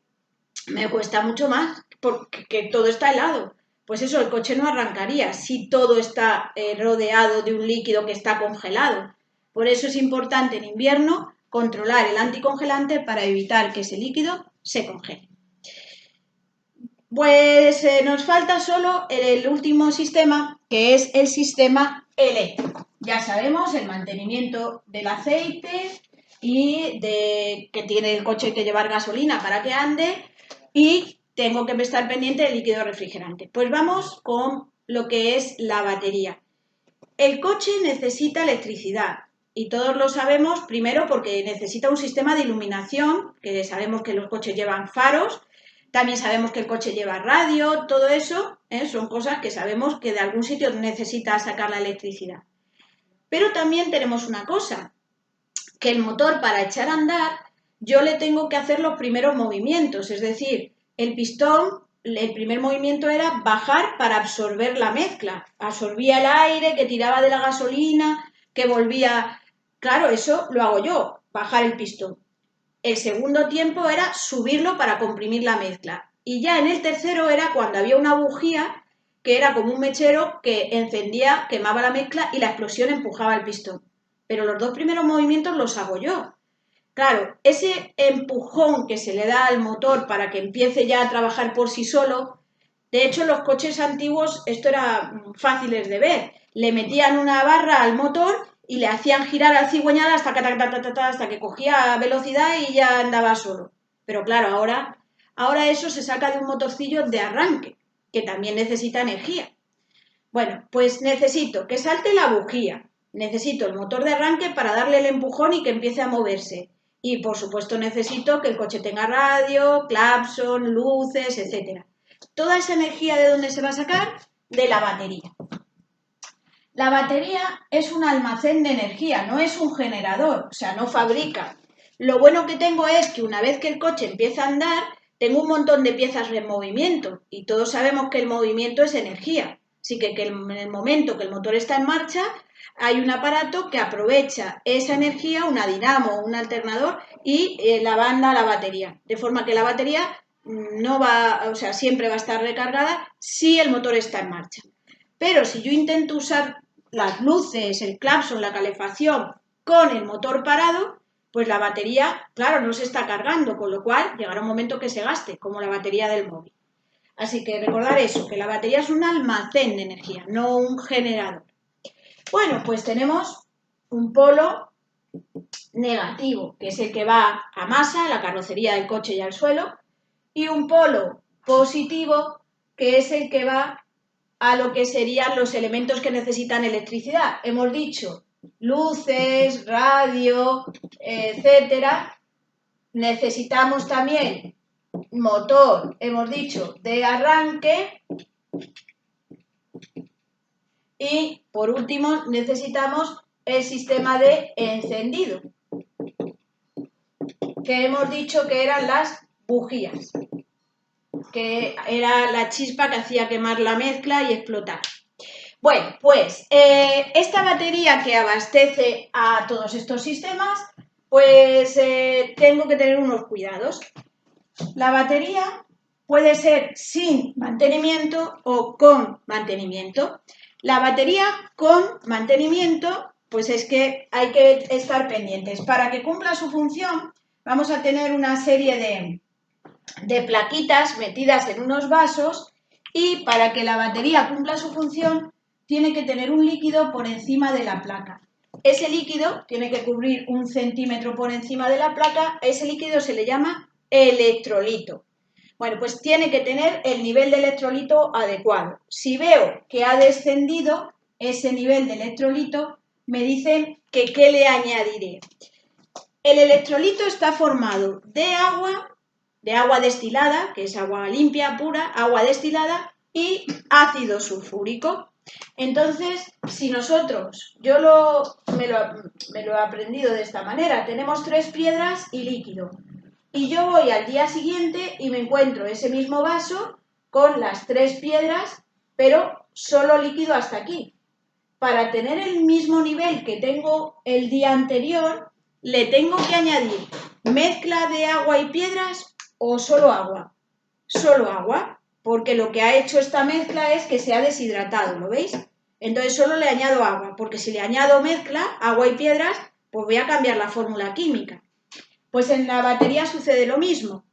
me cuesta mucho más porque todo está helado. Pues eso, el coche no arrancaría si todo está rodeado de un líquido que está congelado. Por eso es importante en invierno controlar el anticongelante para evitar que ese líquido se congele. Pues nos falta solo el último sistema, que es el sistema eléctrico. Ya sabemos el mantenimiento del aceite y de que tiene el coche que llevar gasolina para que ande y tengo que estar pendiente del líquido refrigerante. Pues vamos con lo que es la batería. El coche necesita electricidad y todos lo sabemos primero porque necesita un sistema de iluminación, que sabemos que los coches llevan faros. También sabemos que el coche lleva radio, todo eso son cosas que sabemos que de algún sitio necesita sacar la electricidad. Pero también tenemos una cosa, que el motor para echar a andar yo le tengo que hacer los primeros movimientos, es decir, el pistón, el primer movimiento era bajar para absorber la mezcla, absorbía el aire que tiraba de la gasolina, que volvía, claro, eso lo hago yo, bajar el pistón. El segundo tiempo era subirlo para comprimir la mezcla. Y ya en el tercero era cuando había una bujía que era como un mechero que encendía, quemaba la mezcla y la explosión empujaba el pistón. Pero los dos primeros movimientos los hago yo. Claro, ese empujón que se le da al motor para que empiece ya a trabajar por sí solo, de hecho en los coches antiguos esto era fáciles de ver. Le metían una barra al motor y le hacían girar al cigüeñal hasta que cogía velocidad y ya andaba solo. Pero claro, ahora eso se saca de un motorcillo de arranque, que también necesita energía. Bueno, pues necesito que salte la bujía, necesito el motor de arranque para darle el empujón y que empiece a moverse. Y por supuesto necesito que el coche tenga radio, claxon, luces, etc. Toda esa energía, ¿de dónde se va a sacar? De la batería. La batería es un almacén de energía, no es un generador, o sea, no fabrica. Lo bueno que tengo es que una vez que el coche empieza a andar, tengo un montón de piezas en movimiento y todos sabemos que el movimiento es energía. Así que en el momento que el motor está en marcha, hay un aparato que aprovecha esa energía, una dinamo, un alternador, y la manda a la batería. De forma que la batería no va, o sea, siempre va a estar recargada si el motor está en marcha. Pero si yo intento usar las luces, el claxon, la calefacción con el motor parado, pues la batería, claro, no se está cargando, con lo cual llegará un momento que se gaste, como la batería del móvil. Así que recordar eso, que la batería es un almacén de energía, no un generador. Bueno, pues tenemos un polo negativo, que es el que va a masa, la carrocería del coche y al suelo, y un polo positivo, que es el que va a lo que serían los elementos que necesitan electricidad. Hemos dicho luces, radio, etcétera. Necesitamos también motor, hemos dicho, de arranque. Y, por último, necesitamos el sistema de encendido, que hemos dicho que eran las bujías, que era la chispa que hacía quemar la mezcla y explotar. Bueno, pues esta batería que abastece a todos estos sistemas, pues tengo que tener unos cuidados. La batería puede ser sin mantenimiento o con mantenimiento. La batería con mantenimiento, pues es que hay que estar pendientes. Para que cumpla su función, vamos a tener una serie de plaquitas metidas en unos vasos y para que la batería cumpla su función, tiene que tener un líquido por encima de la placa. Ese líquido tiene que cubrir 1 centímetro por encima de la placa. A ese líquido se le llama electrolito. Bueno, pues tiene que tener el nivel de electrolito adecuado. Si veo que ha descendido ese nivel de electrolito, me dicen que qué le añadiré. El electrolito está formado de agua destilada, que es agua limpia, pura, agua destilada y ácido sulfúrico. Entonces, si nosotros, me lo he aprendido de esta manera, tenemos 3 piedras y líquido. Y yo voy al día siguiente y me encuentro ese mismo vaso con las 3 piedras, pero solo líquido hasta aquí. Para tener el mismo nivel que tengo el día anterior, le tengo que añadir mezcla de agua y piedras o solo agua. Solo agua, porque lo que ha hecho esta mezcla es que se ha deshidratado, ¿lo veis? Entonces solo le añado agua, porque si le añado mezcla, agua y piedras, pues voy a cambiar la fórmula química. Pues en la batería sucede lo mismo.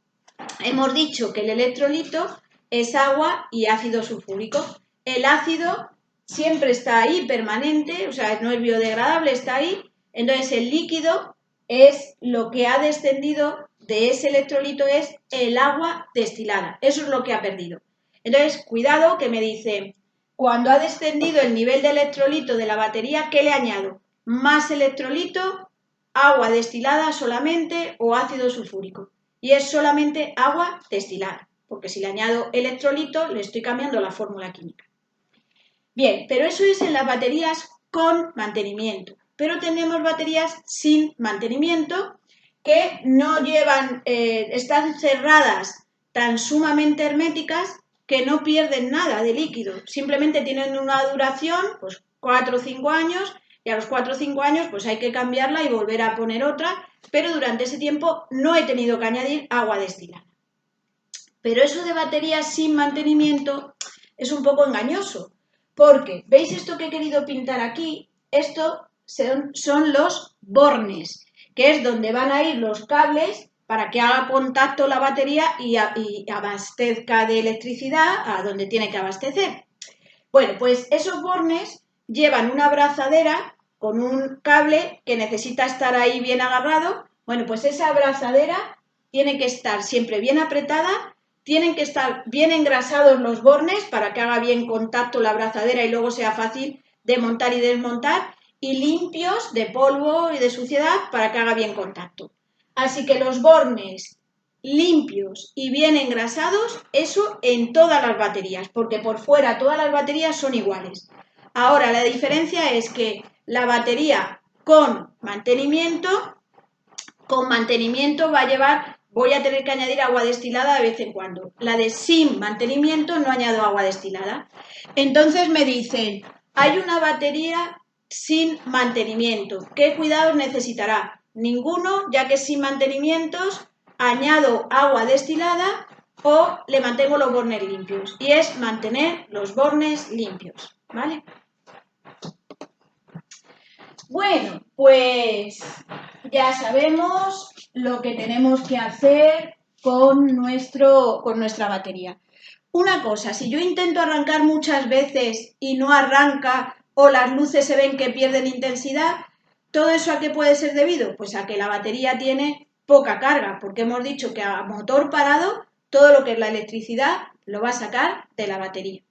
Hemos dicho que el electrolito es agua y ácido sulfúrico. El ácido siempre está ahí, permanente, o sea, no es biodegradable, está ahí. Entonces el líquido es lo que ha descendido de ese electrolito, es el agua destilada. Eso es lo que ha perdido. Entonces, cuidado que me dice, cuando ha descendido el nivel de electrolito de la batería, ¿qué le añado? Más electrolito, agua destilada solamente o ácido sulfúrico. Y es solamente agua destilada, porque si le añado electrolito le estoy cambiando la fórmula química. Bien, pero eso es en las baterías con mantenimiento. Pero tenemos baterías sin mantenimiento que no llevan, están cerradas tan sumamente herméticas que no pierden nada de líquido. Simplemente tienen una duración, pues 4 o 5 años, y a los 4 o 5 años pues hay que cambiarla y volver a poner otra, pero durante ese tiempo no he tenido que añadir agua destilada. Pero eso de baterías sin mantenimiento es un poco engañoso, porque, ¿veis esto que he querido pintar aquí? Esto son los bornes, que es donde van a ir los cables para que haga contacto la batería y abastezca de electricidad a donde tiene que abastecer. Bueno, pues esos bornes llevan una abrazadera con un cable que necesita estar ahí bien agarrado. Bueno, pues esa abrazadera tiene que estar siempre bien apretada, tienen que estar bien engrasados los bornes para que haga bien contacto la abrazadera y luego sea fácil de montar y desmontar, y limpios de polvo y de suciedad para que haga bien contacto. Así que los bornes limpios y bien engrasados, eso en todas las baterías, porque por fuera todas las baterías son iguales. Ahora, la diferencia es que la batería con mantenimiento va a llevar, voy a tener que añadir agua destilada de vez en cuando. La de sin mantenimiento no añado agua destilada. Entonces me dicen, hay una batería sin mantenimiento. ¿Qué cuidados necesitará? Ninguno, ya que sin mantenimientos añado agua destilada o le mantengo los bornes limpios. Y es mantener los bornes limpios, ¿vale? Bueno, pues ya sabemos lo que tenemos que hacer con nuestra batería. Una cosa, si yo intento arrancar muchas veces y no arranca o las luces se ven que pierden intensidad, ¿todo eso a qué puede ser debido? Pues a que la batería tiene poca carga, porque hemos dicho que a motor parado todo lo que es la electricidad lo va a sacar de la batería.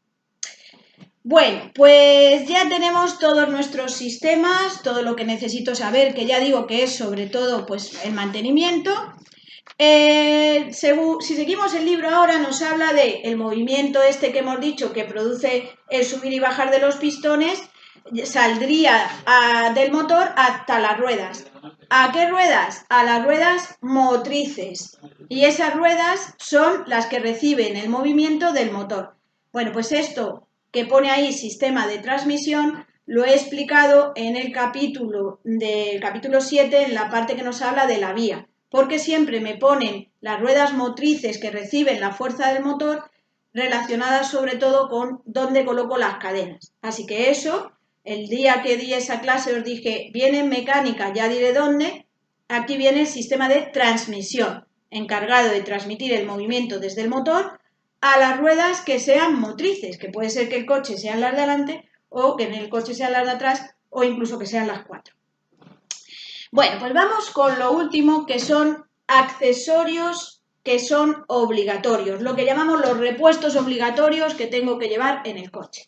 Bueno, pues ya tenemos todos nuestros sistemas, todo lo que necesito saber, que ya digo que es sobre todo pues, el mantenimiento. Si seguimos el libro ahora nos habla del movimiento este que hemos dicho que produce el subir y bajar de los pistones, saldría del motor hasta las ruedas. ¿A qué ruedas? A las ruedas motrices. Y esas ruedas son las que reciben el movimiento del motor. Bueno, pues esto que pone ahí sistema de transmisión, lo he explicado en el capítulo 7, en la parte que nos habla de la vía, porque siempre me ponen las ruedas motrices que reciben la fuerza del motor relacionadas sobre todo con dónde coloco las cadenas. Así que eso, el día que di esa clase os dije, viene en mecánica, ya diré dónde, aquí viene el sistema de transmisión, encargado de transmitir el movimiento desde el motor a las ruedas que sean motrices, que puede ser que el coche sean las de adelante o que en el coche sean las de atrás o incluso que sean las 4. Bueno, pues vamos con lo último, que son accesorios que son obligatorios, lo que llamamos los repuestos obligatorios que tengo que llevar en el coche.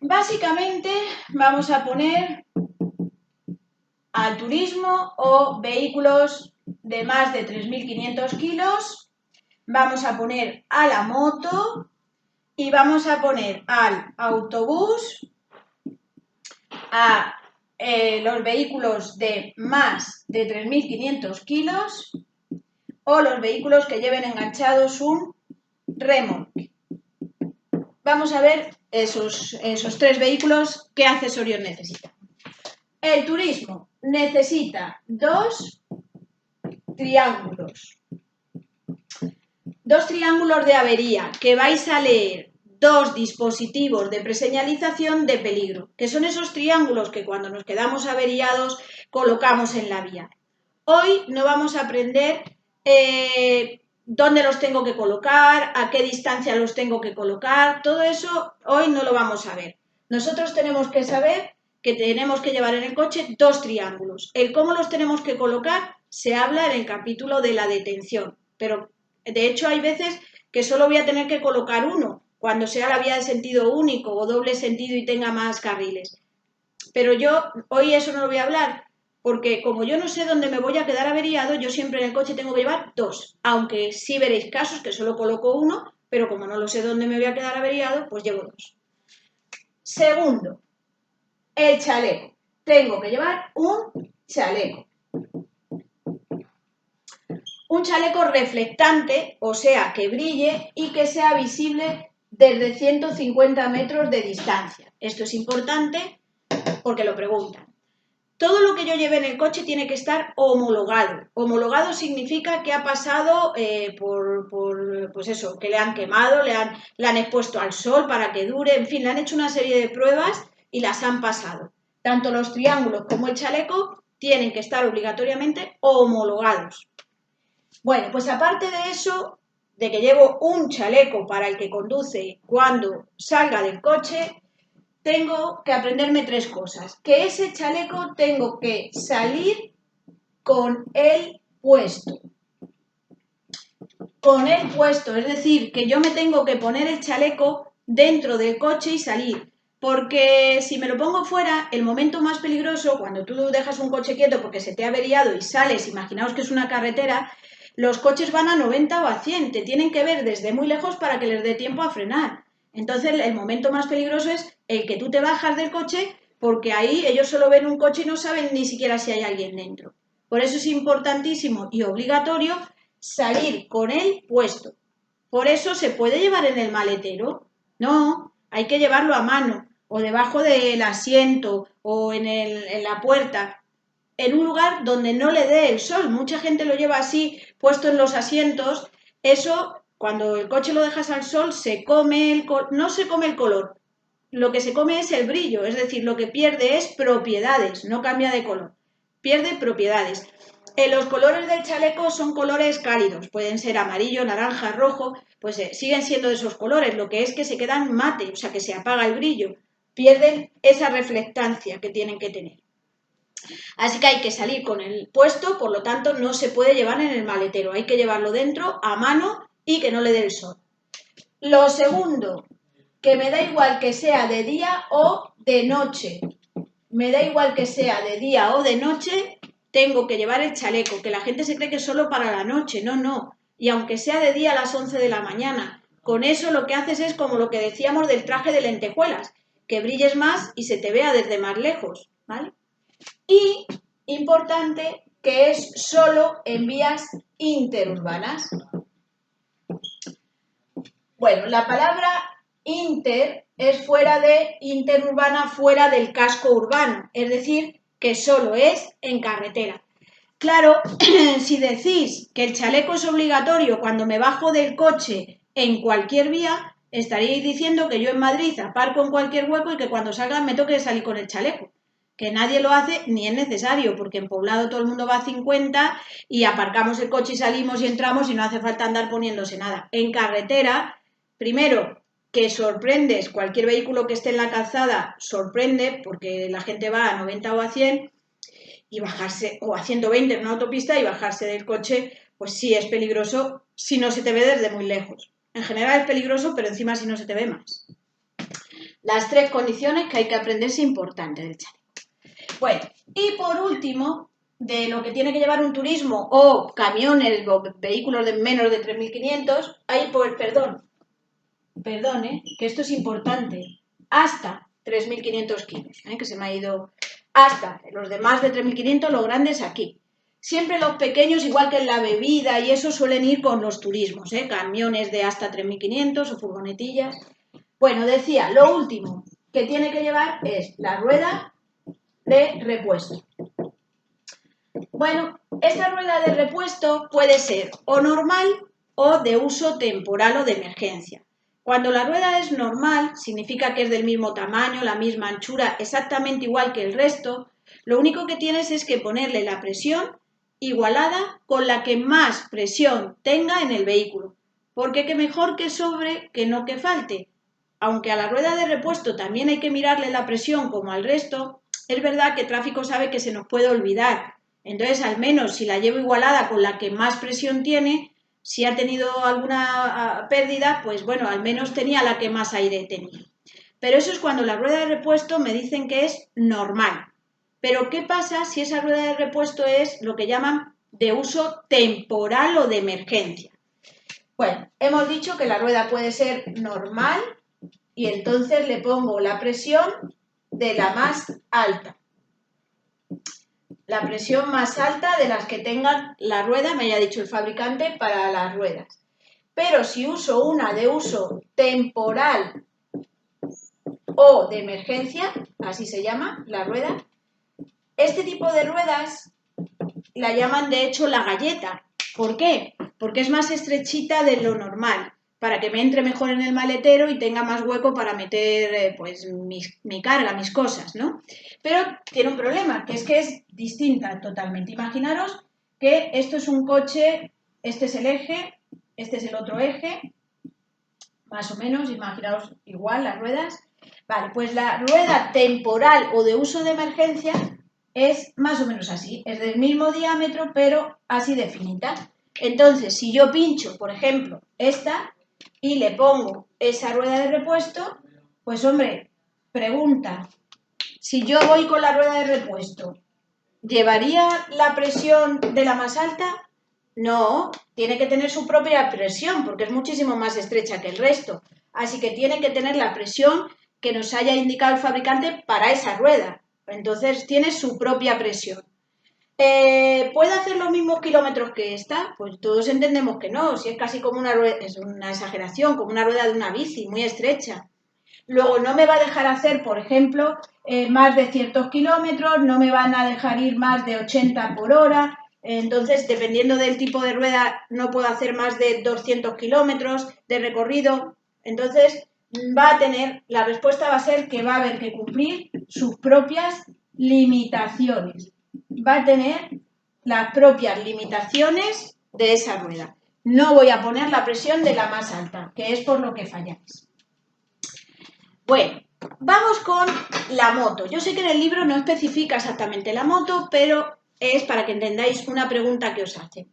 Básicamente vamos a poner al turismo o vehículos de más de 3.500 kilos, vamos a poner a la moto y vamos a poner al autobús, a los vehículos de más de 3.500 kilos o los vehículos que lleven enganchados un remolque. Vamos a ver esos 3 vehículos, qué accesorios necesitan. El turismo necesita 2 triángulos. 2 triángulos de avería, que vais a leer 2 dispositivos de preseñalización de peligro, que son esos triángulos que cuando nos quedamos averiados colocamos en la vía. Hoy no vamos a aprender dónde los tengo que colocar, a qué distancia los tengo que colocar, todo eso hoy no lo vamos a ver. Nosotros tenemos que saber que tenemos que llevar en el coche 2 triángulos. El cómo los tenemos que colocar se habla en el capítulo de la detención, pero de hecho hay veces que solo voy a tener que colocar uno, cuando sea la vía de sentido único o doble sentido y tenga más carriles. Pero yo hoy eso no lo voy a hablar, porque como yo no sé dónde me voy a quedar averiado, yo siempre en el coche tengo que llevar 2, aunque sí veréis casos que solo coloco uno, pero como no lo sé dónde me voy a quedar averiado, pues llevo 2. Segundo, el chaleco. Tengo que llevar un chaleco. Un chaleco reflectante, o sea, que brille y que sea visible desde 150 metros de distancia. Esto es importante porque lo preguntan. Todo lo que yo lleve en el coche tiene que estar homologado. Homologado significa que ha pasado pues eso, que le han quemado, le han expuesto al sol para que dure, en fin, le han hecho una serie de pruebas y las han pasado. Tanto los triángulos como el chaleco tienen que estar obligatoriamente homologados. Bueno, pues aparte de eso, de que llevo un chaleco para el que conduce cuando salga del coche, tengo que aprenderme 3 cosas. Que ese chaleco tengo que salir con él puesto. Con él puesto, es decir, que yo me tengo que poner el chaleco dentro del coche y salir. Porque si me lo pongo fuera, el momento más peligroso, cuando tú dejas un coche quieto porque se te ha averiado y sales, imaginaos que es una carretera, los coches van a 90 o a 100, te tienen que ver desde muy lejos para que les dé tiempo a frenar. Entonces el momento más peligroso es el que tú te bajas del coche porque ahí ellos solo ven un coche y no saben ni siquiera si hay alguien dentro. Por eso es importantísimo y obligatorio salir con él puesto. Por eso se puede llevar en el maletero. No, hay que llevarlo a mano o debajo del asiento o en la puerta, en un lugar donde no le dé el sol. Mucha gente lo lleva así, puesto en los asientos. Eso, cuando el coche lo dejas al sol, no se come el color. Lo que se come es el brillo, es decir, lo que pierde es propiedades, no cambia de color. Pierde propiedades. Los colores del chaleco son colores cálidos, pueden ser amarillo, naranja, rojo, pues siguen siendo de esos colores, lo que es que se quedan mate, o sea que se apaga el brillo, pierden esa reflectancia que tienen que tener. Así que hay que salir con el puesto, por lo tanto no se puede llevar en el maletero, hay que llevarlo dentro a mano y que no le dé el sol. Lo segundo, que me da igual que sea de día o de noche. Me da igual que sea de día o de noche, tengo que llevar el chaleco, que la gente se cree que es solo para la noche, no. Y aunque sea de día a las 11 de la mañana, con eso lo que haces es como lo que decíamos del traje de lentejuelas, que brilles más y se te vea desde más lejos, ¿vale? Y, importante, que es solo en vías interurbanas. Bueno, la palabra inter es fuera de interurbana, fuera del casco urbano, es decir, que solo es en carretera. Claro, si decís que el chaleco es obligatorio cuando me bajo del coche en cualquier vía, estaríais diciendo que yo en Madrid aparco en cualquier hueco y que cuando salga me toque salir con el chaleco. Que nadie lo hace ni es necesario, porque en poblado todo el mundo va a 50 y aparcamos el coche y salimos y entramos y no hace falta andar poniéndose nada. En carretera, primero, que sorprendes, cualquier vehículo que esté en la calzada sorprende porque la gente va a 90 o a 100 y bajarse, o a 120 en una autopista y bajarse del coche, pues sí es peligroso si no se te ve desde muy lejos. En general es peligroso, pero encima si no se te ve más. Las 3 condiciones que hay que aprenderse importantes del chaleco. Bueno, y por último, de lo que tiene que llevar un turismo o camiones o vehículos de menos de 3.500, hay, pues, perdón, que esto es importante, hasta 3.500 kilos, que se me ha ido hasta los de más de 3.500, los grandes aquí. Siempre los pequeños, igual que en la bebida y eso, suelen ir con los turismos, camiones de hasta 3.500 o furgonetillas. Bueno, decía, lo último que tiene que llevar es la rueda de repuesto. Bueno, esta rueda de repuesto puede ser o normal o de uso temporal o de emergencia. Cuando la rueda es normal, significa que es del mismo tamaño, la misma anchura, exactamente igual que el resto. Lo único que tienes es que ponerle la presión igualada con la que más presión tenga en el vehículo. Porque que mejor que sobre que no que falte. Aunque a la rueda de repuesto también hay que mirarle la presión como al resto, es verdad que tráfico sabe que se nos puede olvidar. Entonces, al menos si la llevo igualada con la que más presión tiene, si ha tenido alguna pérdida, pues bueno, al menos tenía la que más aire tenía. Pero eso es cuando la rueda de repuesto me dicen que es normal. Pero ¿qué pasa si esa rueda de repuesto es lo que llaman de uso temporal o de emergencia? Bueno, hemos dicho que la rueda puede ser normal y entonces le pongo la presión de la más alta. La presión más alta de las que tengan la rueda, me haya dicho el fabricante, para las ruedas. Pero si uso una de uso temporal o de emergencia, así se llama la rueda, Este tipo de ruedas la llaman de hecho la galleta. ¿Por qué? Porque es más estrechita de lo normal, para que me entre mejor en el maletero y tenga más hueco para meter pues mi carga, mis cosas, ¿no? Pero tiene un problema, que es distinta totalmente. Imaginaros que esto es un coche, este es el eje, este es el otro eje, más o menos, imaginaos igual las ruedas. Vale, pues la rueda temporal o de uso de emergencia es más o menos así, es del mismo diámetro, pero así de finita. Entonces, si yo pincho, por ejemplo, esta y le pongo esa rueda de repuesto, pues hombre, pregunta, si yo voy con la rueda de repuesto, ¿llevaría la presión de la más alta? No, tiene que tener su propia presión porque es muchísimo más estrecha que el resto. Así que tiene que tener la presión que nos haya indicado el fabricante para esa rueda. Entonces tiene su propia presión. ¿Puede hacer los mismos kilómetros que esta? Pues todos entendemos que no, si es casi como una rueda, es una exageración, como una rueda de una bici, muy estrecha. Luego no me va a dejar hacer, por ejemplo, más de ciertos kilómetros, no me van a dejar ir más de 80 por hora, entonces dependiendo del tipo de rueda no puedo hacer más de 200 kilómetros de recorrido, entonces la respuesta va a ser que va a haber que cumplir sus propias limitaciones, va a tener las propias limitaciones de esa rueda. No voy a poner la presión de la más alta, que es por lo que falláis. Bueno, vamos con la moto. Yo sé que en el libro no especifica exactamente la moto, pero es para que entendáis una pregunta que os hacen.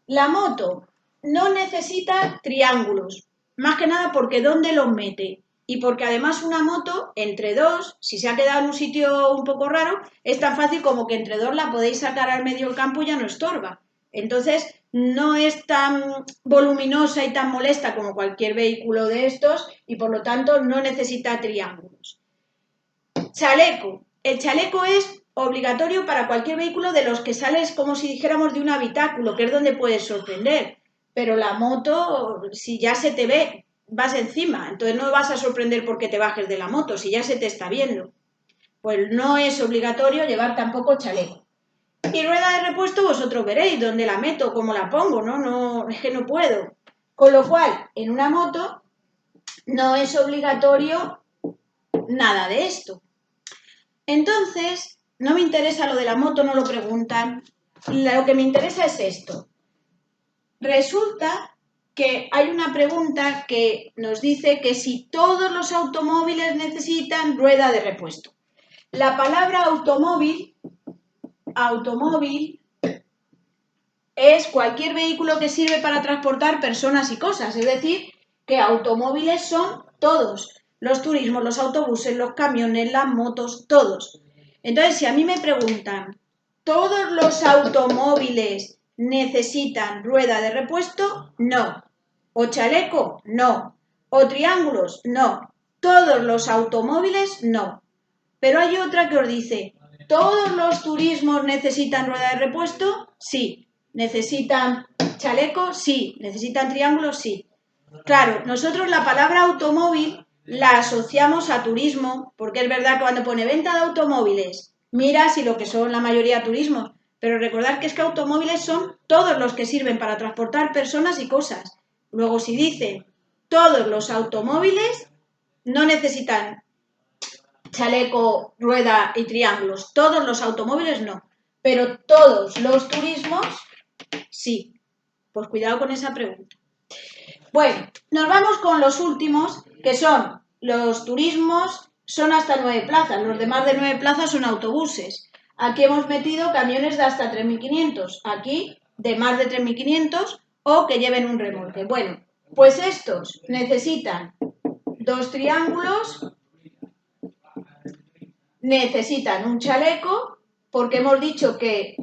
La moto no necesita triángulos, más que nada porque ¿dónde los mete? Y porque además una moto, entre dos, si se ha quedado en un sitio un poco raro, es tan fácil como que entre dos la podéis sacar al medio del campo y ya no estorba. Entonces, no es tan voluminosa y tan molesta como cualquier vehículo de estos y por lo tanto no necesita triángulos. Chaleco. El chaleco es obligatorio para cualquier vehículo de los que sales como si dijéramos de un habitáculo, que es donde puedes sorprender. Pero la moto, si ya se te ve, vas encima, entonces no vas a sorprender porque te bajes de la moto, si ya se te está viendo. Pues no es obligatorio llevar tampoco chaleco. Y rueda de repuesto vosotros veréis dónde la meto, cómo la pongo, ¿no? Es que no puedo. Con lo cual, en una moto no es obligatorio nada de esto. Entonces, no me interesa lo de la moto, no lo preguntan. Lo que me interesa es esto. Resulta que hay una pregunta que nos dice que si todos los automóviles necesitan rueda de repuesto. La palabra automóvil es cualquier vehículo que sirve para transportar personas y cosas, es decir, que automóviles son todos, los turismos, los autobuses, los camiones, las motos, todos. Entonces, si a mí me preguntan, ¿todos los automóviles necesitan rueda de repuesto? No. ¿O chaleco? No. ¿O triángulos? No. Todos los automóviles, no. Pero hay otra que os dice, ¿todos los turismos necesitan rueda de repuesto? Sí. ¿Necesitan chaleco? Sí. ¿Necesitan triángulos? Sí. Claro, nosotros la palabra automóvil la asociamos a turismo, porque es verdad que cuando pone venta de automóviles, mira si lo que son la mayoría turismos, pero recordad que es que automóviles son todos los que sirven para transportar personas y cosas. Luego si dicen todos los automóviles no necesitan chaleco, rueda y triángulos, todos los automóviles no, pero todos los turismos sí. Pues cuidado con esa pregunta. Bueno, nos vamos con los últimos, que son los turismos, son hasta 9 plazas, los demás de 9 plazas son autobuses. Aquí hemos metido camiones de hasta 3.500, aquí de más de 3.500 o que lleven un remolque. Bueno, pues estos necesitan 2 triángulos, necesitan un chaleco, porque hemos dicho que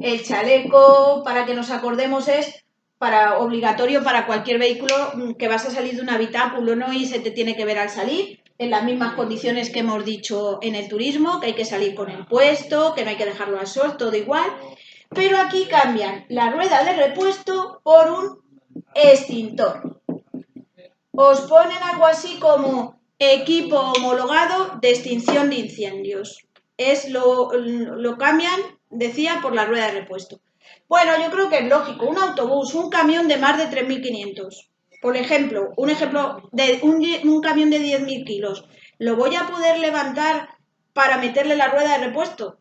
el chaleco, para que nos acordemos, es obligatorio para cualquier vehículo que vas a salir de un habitáculo, ¿no? Y se te tiene que ver al salir, en las mismas condiciones que hemos dicho en el turismo, que hay que salir con el puesto, que no hay que dejarlo al sol, todo igual. Pero aquí cambian la rueda de repuesto por un extintor. Os ponen algo así como equipo homologado de extinción de incendios. lo cambian, decía, por la rueda de repuesto. Bueno, yo creo que es lógico. Un autobús, un camión de más de 3.500. Por ejemplo, un ejemplo de un camión de 10.000 kilos. ¿Lo voy a poder levantar para meterle la rueda de repuesto?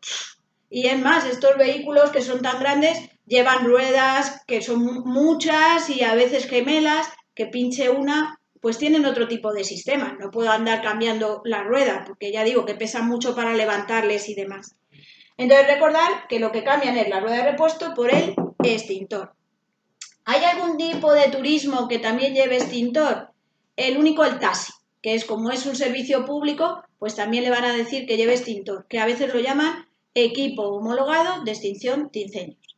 Y es más, estos vehículos que son tan grandes llevan ruedas que son muchas y a veces gemelas, que pinche una, pues tienen otro tipo de sistema. No puedo andar cambiando la rueda porque ya digo que pesan mucho para levantarles y demás. Entonces recordar que lo que cambian es la rueda de repuesto por el extintor. ¿Hay algún tipo de turismo que también lleve extintor? El único, el taxi, que es como es un servicio público, pues también le van a decir que lleve extintor, que a veces lo llaman equipo homologado de extinción de incendios.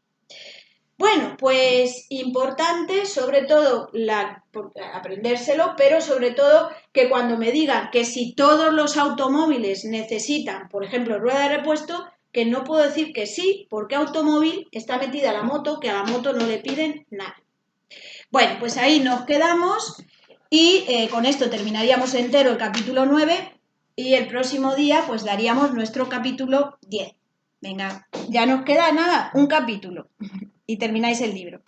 Bueno, pues importante sobre todo aprendérselo, pero sobre todo que cuando me digan que si todos los automóviles necesitan, por ejemplo, rueda de repuesto, que no puedo decir que sí, porque automóvil está metida la moto, que a la moto no le piden nada. Bueno, pues ahí nos quedamos y con esto terminaríamos entero el capítulo 9 y el próximo día pues daríamos nuestro capítulo 10. Venga, ya nos queda nada, un capítulo y termináis el libro.